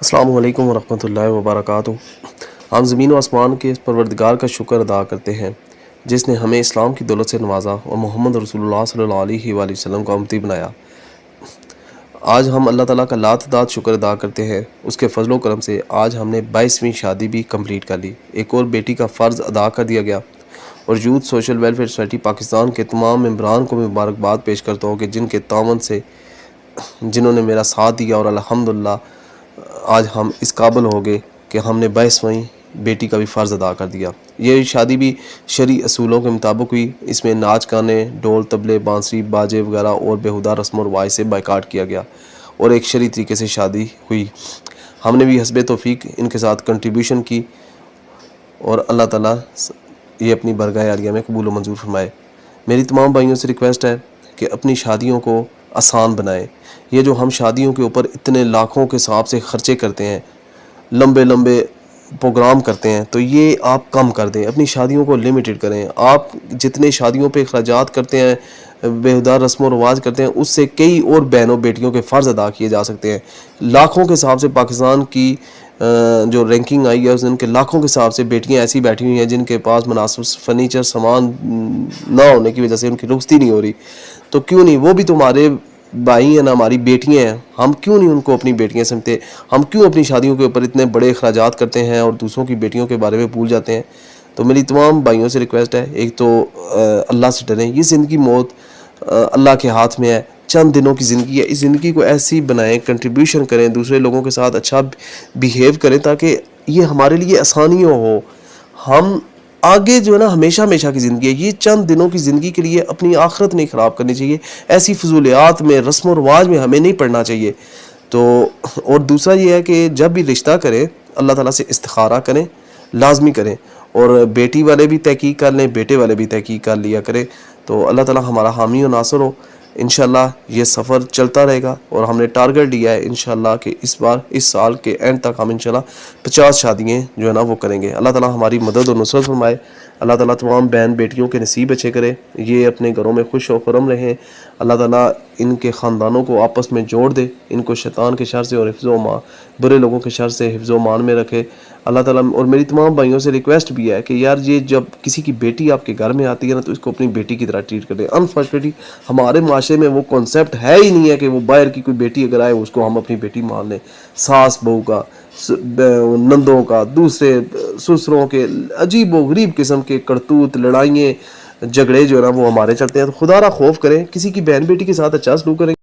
السلام علیکم ورحمۃ اللہ وبرکاتہ۔ ہم زمین و آسمان کے پروردگار کا شکر ادا کرتے ہیں جس نے ہمیں اسلام کی دولت سے نوازا اور محمد رسول اللہ صلی اللہ علیہ وآلہ وسلم کا امتی بنایا۔ آج ہم اللہ تعالیٰ کا لاتعداد شکر ادا کرتے ہیں، اس کے فضل و کرم سے آج ہم نے 22ویں شادی بھی کمپلیٹ کر لی، ایک اور بیٹی کا فرض ادا کر دیا گیا، اور youth social welfare society Pakistan کے تمام ممبران کو مبارکباد پیش کرتا ہوں کہ جن کے تعاون سے جنہوں نے میرا ساتھ دیا، اور الحمدللہ آج ہم اس قابل ہو گئے کہ ہم نے 22ویں بیٹی کا بھی فرض ادا کر دیا۔ یہ شادی بھی شرعی اصولوں کے مطابق ہوئی، اس میں ناچ گانے، ڈول طبلے، بانسری، باجے وغیرہ اور بیہودہ رسم و رواج سے بائیکاٹ کیا گیا اور ایک شرعی طریقے سے شادی ہوئی۔ ہم نے بھی حسب توفیق ان کے ساتھ کنٹریبیوشن کی، اور اللہ تعالیٰ یہ اپنی برگاہ عالیہ میں قبول و منظور فرمائے۔ میری تمام بھائیوں سے ریکویسٹ ہے کہ اپنی شادیوں کو آسان بنائیں۔ یہ جو ہم شادیوں کے اوپر اتنے لاکھوں کے حساب سے خرچے کرتے ہیں، لمبے لمبے پروگرام کرتے ہیں، تو یہ آپ کم کر دیں، اپنی شادیوں کو لمیٹڈ کریں۔ آپ جتنے شادیوں پہ اخراجات کرتے ہیں، بیہودہ رسم و رواج کرتے ہیں، اس سے کئی اور بہنوں بیٹیوں کے فرض ادا کیے جا سکتے ہیں۔ لاکھوں کے حساب سے پاکستان کی جو رینکنگ آئی ہے اس دن کے لاکھوں کے حساب سے بیٹیاں ایسی بیٹھی ہوئی ہیں جن کے پاس مناسب فرنیچر سامان نہ ہونے کی وجہ سے ان کی رخصتی نہیں ہو رہی۔ تو کیوں نہیں، وہ بھی تمہارے بھائی ہیں نا، ہماری بیٹیاں ہیں، ہم کیوں نہیں ان کو اپنی بیٹیاں سمجھتے؟ ہم کیوں اپنی شادیوں کے اوپر اتنے بڑے اخراجات کرتے ہیں اور دوسروں کی بیٹیوں کے بارے میں بھول جاتے ہیں؟ تو میری تمام بھائیوں سے ریکویسٹ ہے، ایک تو اللہ سے ڈریں، یہ زندگی موت اللہ کے ہاتھ میں ہے، چند دنوں کی زندگی ہے، اس زندگی کو ایسی بنائیں، کنٹریبیوشن کریں، دوسرے لوگوں کے ساتھ اچھا بیہیو کریں تاکہ یہ ہمارے لیے آسانیاں ہو۔ ہم آگے جو ہے نا، ہمیشہ ہمیشہ کی زندگی ہے، یہ چند دنوں کی زندگی کے لیے اپنی آخرت نہیں خراب کرنی چاہیے، ایسی فضولیات میں، رسم و رواج میں ہمیں نہیں پڑنا چاہیے۔ تو اور دوسرا یہ ہے کہ جب بھی رشتہ کریں اللہ تعالیٰ سے استخارہ کریں، لازمی کریں، اور بیٹی والے بھی تحقیق کر لیں، بیٹے والے بھی تحقیق کر لیا کریں، تو اللہ تعالیٰ ہمارا حامی و ناصر ہو۔ انشاءاللہ یہ سفر چلتا رہے گا، اور ہم نے ٹارگٹ لیا ہے انشاءاللہ کہ اس سال کے اینڈ تک ہم انشاءاللہ 50 شادیاں جو ہے نا وہ کریں گے۔ اللہ تعالیٰ ہماری مدد و نصرت فرمائے، اللہ تعالیٰ تمام بہن بیٹیوں کے نصیب اچھے کرے، یہ اپنے گھروں میں خوش و خرم رہیں، اللہ تعالیٰ ان کے خاندانوں کو آپس میں جوڑ دے، ان کو شیطان کے شر سے اور حفظ و امان، برے لوگوں کے شر سے حفظ و امان میں رکھے اللہ تعالیٰ۔ اور میری تمام بھائیوں سے ریکویسٹ بھی ہے کہ یار یہ جب کسی کی بیٹی آپ کے گھر میں آتی ہے نا، تو اس کو اپنی بیٹی کی طرح ٹریٹ کر دیں۔ انفارچونیٹلی ہمارے معاشرے میں وہ کانسیپٹ ہے ہی نہیں ہے کہ وہ باہر کی کوئی بیٹی اگر آئے اس کو ہم اپنی بیٹی مان لیں۔ ساس بہو کا، نندوں کا، دوسرے سسروں کے عجیب و غریب قسم کے کرتوت، لڑائیاں، جھگڑے جو ہے نا وہ ہمارے چلتے ہیں۔ تو خدا را خوف کریں، کسی کی بہن بیٹی کے ساتھ اچھا سلوک کریں۔